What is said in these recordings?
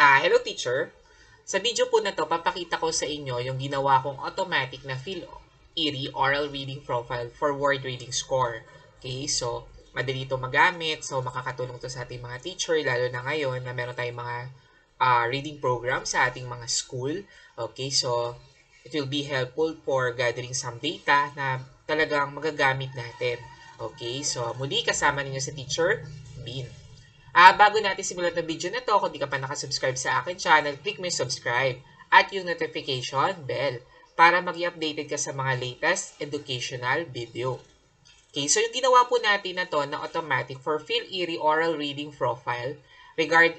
Hello teacher. Sa video po na to, papakita ko sa inyo yung ginawa kong automatic na Phil-Erie Oral Reading Profile for Word Reading Score. Okay, so madali ito magamit. So makakatulong to sa ating mga teacher, lalo na ngayon na meron tayong mga reading program sa ating mga school. Okay, so it will be helpful for gathering some data na talagang magagamit natin. Okay, so muli kasama ninyo sa teacher, Bean. Bago natin simulan ng video na to, kung di ka pa nakasubscribe sa akin channel, click mo yung subscribe at yung notification bell para mag-i-updated ka sa mga latest educational video. Okay, so yung ginawa po natin na to na automatic for Phil-Erie Oral Reading Profile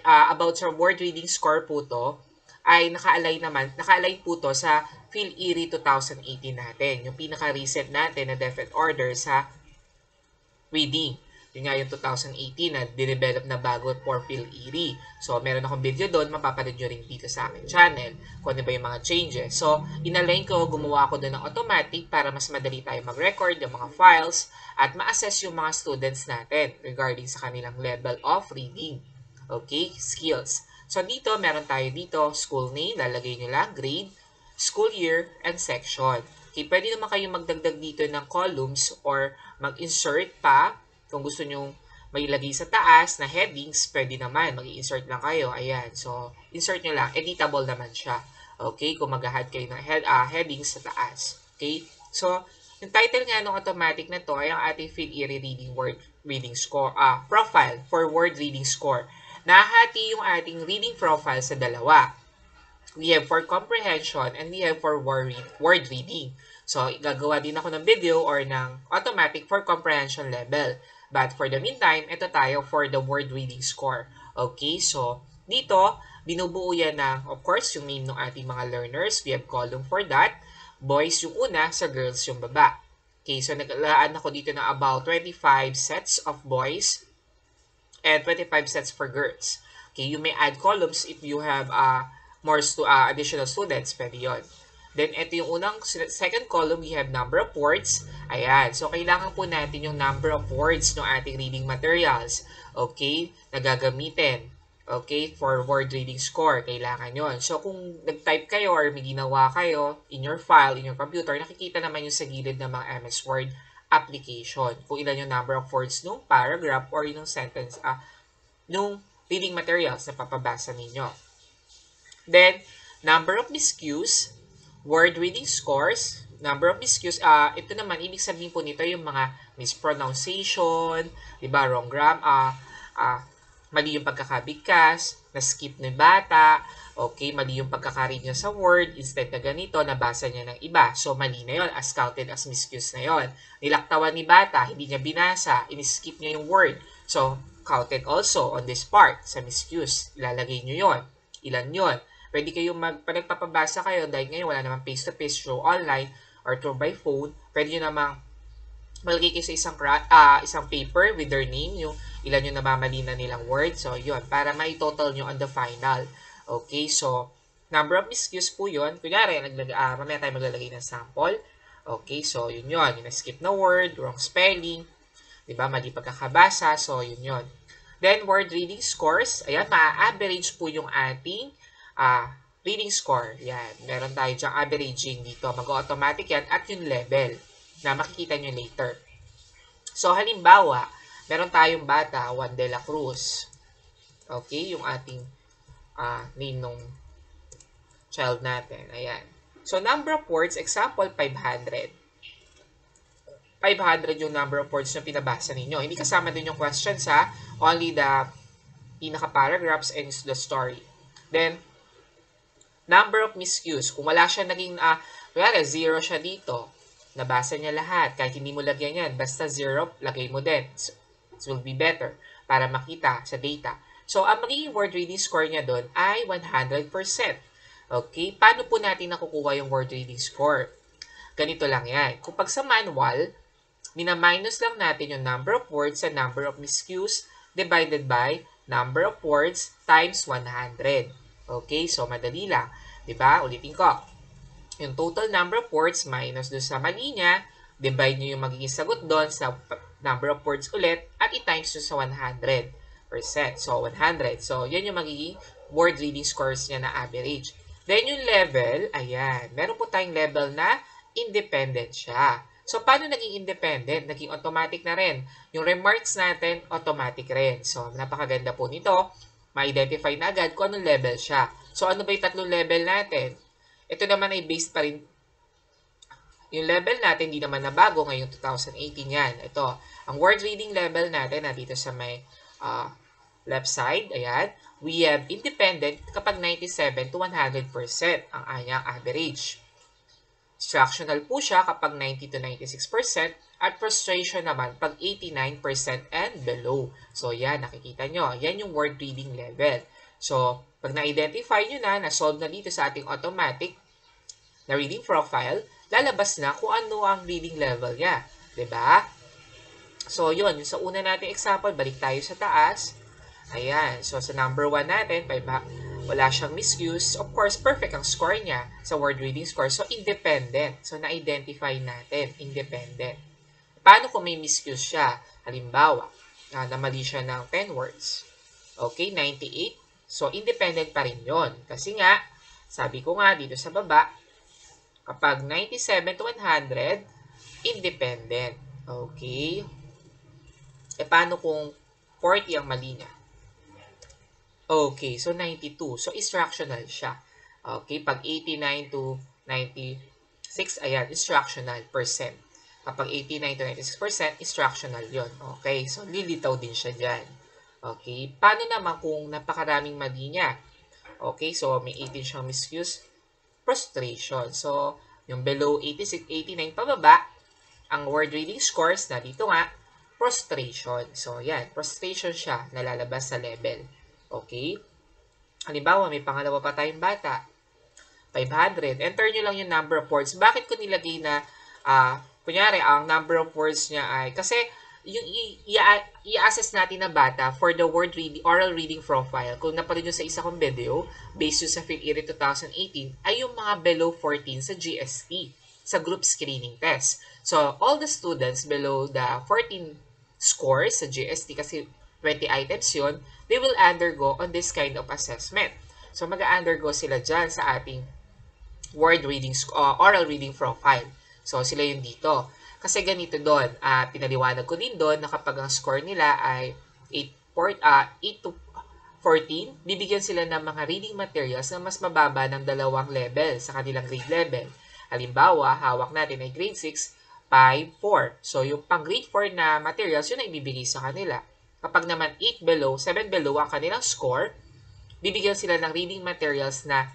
about sa word reading score po to ay naka-align po to sa Phil-Erie 2018 natin, yung pinaka-recent natin na definite order sa reading. Yun nga yung 2018 na dinevelop na bago for Phil-Erie. So, meron akong video doon, mapapanood nyo rin dito sa aking channel kung ano ba yung mga changes. So, inalign ko, gumawa ako doon ng automatic para mas madali tayo mag-record yung mga files at ma-assess yung mga students natin regarding sa kanilang level of reading. Okay, skills. So, dito, meron tayo dito, school name, lalagay nyo lang, grade, school year, and section. Okay, pwede naman kayong magdagdag dito ng columns or mag-insert pa. Kung gusto nyo may lagay sa taas na headings, pwede naman. Mag-insert lang kayo. Ayan. So, insert nyo lang. Editable naman siya. Okay? Kung mag-add kayo ng headings sa taas. Okay? So, yung title nga ng automatic na to ay ang ating Phil-Erie Reading Word Reading Score, Profile for Word Reading Score. Nahati yung ating reading profile sa dalawa. We have for comprehension and we have for word reading. So, gagawa din ako ng video or ng automatic for comprehension level. But for the meantime, ito tayo for the word reading score. Okay, so dito, binubuo yan ng, of course, yung name ng ating mga learners. We have column for that. Boys yung una, sa girls yung baba. Okay, so naglaan ako dito ng about 25 sets of boys and 25 sets for girls. Okay, you may add columns if you have more additional students, pwede yun. Then, ito yung second column, we have number of words. Ayan. So, kailangan po natin yung number of words ng ating reading materials. Okay? Na gagamitin. Okay? For word reading score. Kailangan yon. So, kung nag-type kayo or may ginawa kayo in your file, in your computer, nakikita naman yung sa gilid ng mga MS Word application. Kung ilan yung number of words nung paragraph or yung sentence, nung reading materials na papabasa ninyo. Then, number of miscues, word reading scores, number of miscues, ito naman, ibig sabihin po nito yung mga mispronunciation, diba, wrong mali yung pagkakabigkas, na-skip ng bata, okay, mali yung pagkakaread niya sa word, instead na ganito, nabasa niya ng iba. So, mali na yon, as counted as miscues na yon. Nilaktawan ni bata, hindi niya binasa, in-skip niya yung word. So, counted also on this part, sa miscues. Ilalagay niyo yon. Ilan yon? Pwede kayong nagpapabasa kayo dahil ngayon wala namang face-to-face show online or through by phone. Pwede nyo namang malagay kayo sa isang paper with their name, yung ilan yung namamali na nilang word. So, yun, para mai-total nyo on the final. Okay, so, number of miscues po yun. Kunyari, mamaya tayo maglalagay ng sample. Okay, so, yun yun. Yung skip na word, wrong spelling, diba, mali pagkakabasa. So, yun yun. Then, word reading scores. Ayan, ma-average po yung ating reading score. Yan. Meron tayo dyang averaging dito. Mag-automatic yan at yung level na makikita nyo later. So, halimbawa, meron tayong bata, Juan de la Cruz. Okay? Yung ating name nung child natin. Ayan. So, number of words, example, 500. 500 yung number of words na pinabasa ninyo. Hindi kasama din yung questions ha. Only the pinaka-paragraphs and the story. Then, number of miscues. Kung wala siya naging, kaya 0 siya dito. Nabasa niya lahat. Kahit hindi mo lagyan yan. Basta 0, lagay mo din. So, it will be better para makita sa data. So, ang magiging word reading score niya doon ay 100%. Okay? Paano po natin nakukuha yung word reading score? Ganito lang yan. Kung pag sa manual, mina-minus lang natin yung number of words sa number of miscues divided by number of words times 100. Okay, so madali lang. Diba? Ulitin ko. Yung total number of words minus doon sa mali niya, divide nyo yung magiging sagot doon sa number of words ulit at i-times nyo sa 100%. So, 100. So, yan yung magiging word reading scores niya na average. Then yung level, ayan, meron po tayong level na independent siya. So, paano naging independent? Naging automatic na rin. Yung remarks natin, automatic rin. So, napakaganda po nito. Ma-identify na agad kung anong level siya. So, ano ba yung tatlong level natin? Ito naman ay based pa rin. Yung level natin, hindi naman nabago ngayong 2018 yan. Ito, ang word reading level natin, dito sa may left side, ayan. We have independent kapag 97 to 100% ang anyang average. Instructional po siya kapag 90 to 96% at frustration naman pag 89% and below. So, yan, nakikita nyo. Yan yung word reading level. So, pag na-identify nyo na, na-solve na dito sa ating automatic na reading profile, lalabas na kung ano ang reading level niya. 'Di ba? So, yun. Yung sa una nating example, balik tayo sa taas. Ayan. So, sa number 1 natin, wala siyang misuse. Of course, perfect ang score niya sa word reading score. So, independent. So, na-identify natin. Independent. Paano kung may misuse siya? Halimbawa, namali siya ng 10 words. Okay, 98. So, independent pa rin yun. Kasi nga, sabi ko nga dito sa baba, kapag 97 to 100, independent. Okay. E paano kung 40 ang mali niya? Okay, so 92. So, instructional siya. Okay, pag 89 to 96, ayan, instructional percent. Kapag 89 to 96%, instructional yon. Okay, so lilitaw din siya dyan. Okay, paano naman kung napakaraming mali niya? Okay, so may 18 siyang misuse, frustration. So, yung below 86, 89 pababa, ang word reading scores na dito nga, frustration. So, yan, frustration siya, nalalabas sa level. Okay? Halimbawa, may pangalawa pa tayong bata, 500. Enter nyo lang yung number of words. Bakit ko nilagay na, kunyari, ang number of words niya ay, kasi, yung i-assess natin na bata for the word reading, oral reading profile, kung napanood nyo sa isa kong video, based sa PhilErie 2018, ay yung mga below 14 sa GST, sa group screening test. So, all the students below the 14 scores sa GST, kasi 20 items yun, they will undergo on this kind of assessment. So, mag-undergo sila dyan sa ating word reading, oral reading profile. So, sila yung dito. Kasi ganito doon, pinaliwanag ko din doon na kapag ang score nila ay 8 to 14, bibigyan sila ng mga reading materials na mas mababa ng 2 level sa kanilang grade level. Halimbawa, hawak natin ay grade 6, 5, 4. So, yung pang grade 4 na materials, yun ay ibibigay sa kanila. Kapag naman 8 below, 7 below ang kanilang score, bibigyan sila ng reading materials na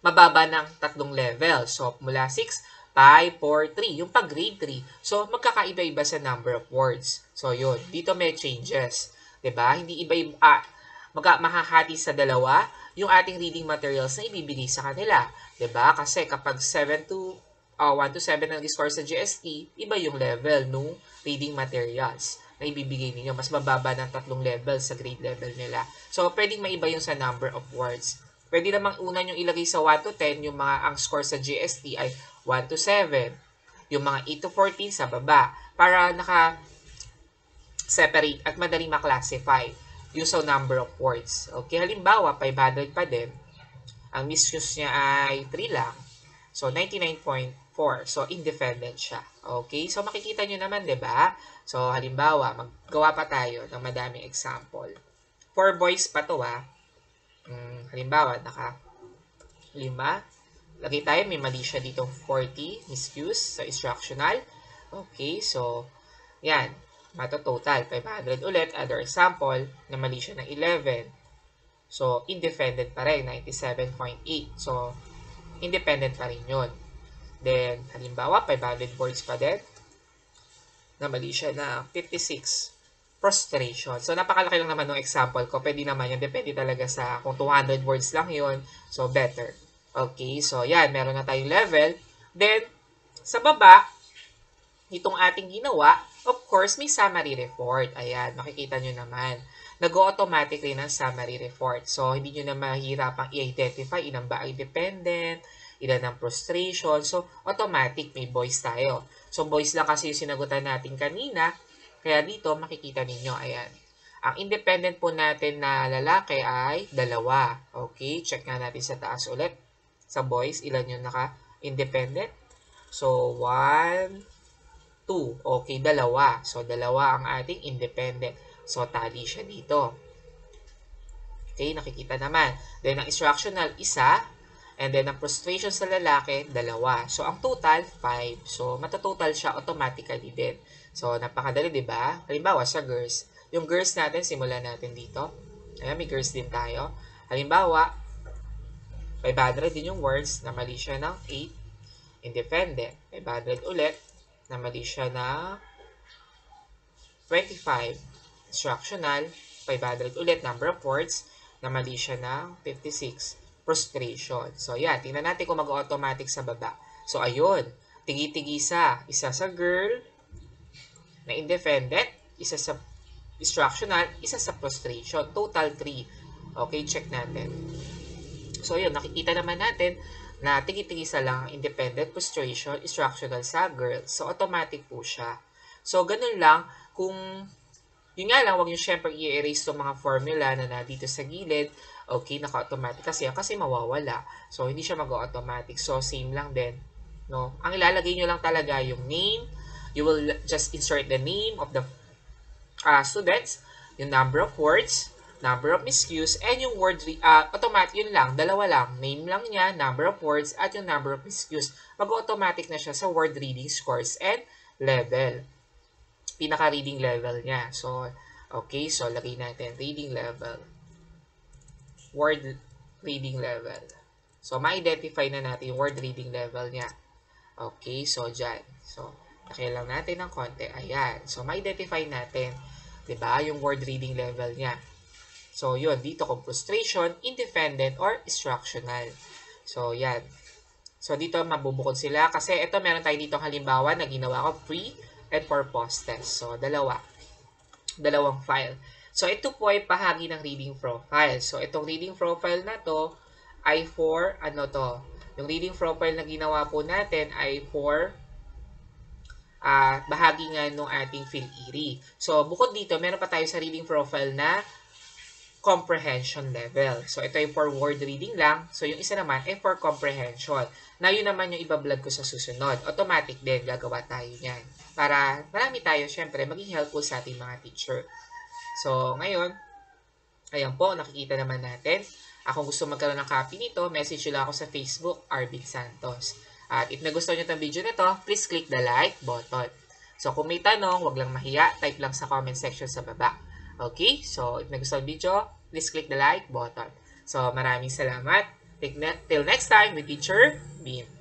mababa ng 3 level. So, mula 6, 5, 4, 3. Yung pag grade 3. So, magkakaiba-iba sa number of words. So, yun. Dito may changes. 'Di ba? Hindi iba-iba. Mahahati sa dalawa yung ating reading materials na ibibigay sa kanila. 'Di ba? Kasi kapag 1 to 7 ang score sa GST, iba yung level ng reading materials na ibibigay ninyo. Mas mababa ng 3 level sa grade level nila. So, pwedeng maiba yung sa number of words. Pwede namang una yung ilagay sa 1 to 10, yung mga ang score sa GST ay 1 to 7. Yung mga 8 to 14 sa baba. Para naka-separate at madaling maklasify yung sa number of words. Okay, halimbawa, 500 pa din. Ang misuse niya ay 3 lang. So, 99.4. So, independent siya. Okay, so makikita nyo naman, 'di ba? So, halimbawa, maggawa pa tayo ng madaming example. For boys pa to, halimbawa, naka 5. Lagay tayo, may mali siya dito 40, misuse sa instructional. Okay, so, yan. Total 500 ulit. Other example, na mali siya ng 11. So, independent pa rin, 97.8. So, independent pa rin yun. Then, halimbawa, 500 words pa din. Na mali siya na 56. Frustration. So, napakalaki lang naman ng example ko. Pwede naman yan. Depende talaga sa kung 200 words lang yun. So, better. Okay, so yan, meron na tayong level. Then, sa baba, itong ating ginawa, of course, may summary report. Ayan, makikita nyo naman. Nag-automatic rin ang summary report. So, hindi nyo na mahirapang i-identify ilan ba ang independent, ilan ang frustration. So, automatic, may voice tayo. So, voice lang kasi yung sinagutan natin kanina. Kaya dito, makikita ninyo, ayan. Ang independent po natin na lalaki ay 2. Okay, check nga natin sa taas ulit. Sa boys, ilan yung naka-independent? So, 1, 2. Okay, 2. So, 2 ang ating independent. So, tali siya dito. Okay, nakikita naman. Then, ang instructional, 1. And then, ang prostration sa lalaki, 2. So, ang total, 5. So, matototal siya automatically din. So, napakadali, di ba? Halimbawa, sa girls. Yung girls natin, simulan natin dito. Ayan, may girls din tayo. Halimbawa, 500 din yung words na mali siya ng 8. Independent. 500 ulit na mali siya ng 25. Instructional. 500 ulit, number of words na mali siya ng 56. Prostration. So, yan. Tingnan natin kung mag-automatic sa baba. So, ayun. Tigi-tigisa. Isa sa girl na independent. Isa sa instructional. Isa sa prostration. Total 3. Okay, check natin. So, yun. Nakikita naman natin na tigi-tigisa lang independent, prostration, instructional sa girl. So, automatic po siya. So, ganun lang. Kung yun nga lang, huwag nyo syempre i-erase itong mga formula na dito sa gilid. Okay, naka-automatic kasi mawawala. So, hindi siya mag-automatic. So, same lang din. No? Ang ilalagay nyo lang talaga yung name. You will just insert the name of the students, yung number of words, number of miscues, and yung word, automatic, yun lang, 2 lang. Name lang niya, number of words, at yung number of miscues. Mag-automatic na siya sa word reading scores and level. Pinaka-reading level niya. So, okay, so lagay natin reading level. Word reading level. So, ma-identify na natin yung word reading level niya. Okay, so dyan. So, laki lang natin ng konti. Ayan. So, ma-identify natin, diba, yung word reading level niya. So, yun. Dito kung prostration, independent, or instructional. So, yan. So, dito mabubukod sila. Kasi ito, meron tayo dito halimbawa na ginawa ko pre and for post test. So, dalawang file. So, ito po ay bahagi ng reading profile. So, itong reading profile na to ay for, yung reading profile na ginawa po natin ay for bahagi nga nung ating PhilErie. So, bukod dito, meron pa tayo sa reading profile na comprehension level. So, ito ay for word reading lang. So, yung isa naman ay for comprehension. Na yun naman yung iba-vlog ko sa susunod. Automatic din, gagawa tayo niyan. Para marami tayo, syempre, maging helpful sa ating mga teacher. So, ngayon, ayan po, nakikita naman natin. Kung gusto magkaroon ng copy nito, message nyo lang ako sa Facebook, Arvin Santos. At if nagustuhan nyo itong video nito, please click the like button. So, kung may tanong, wag lang mahiya, type lang sa comment section sa baba. Okay? So, if nagustuhan yung video, please click the like button. So, maraming salamat. Till next time with Teacher Bean.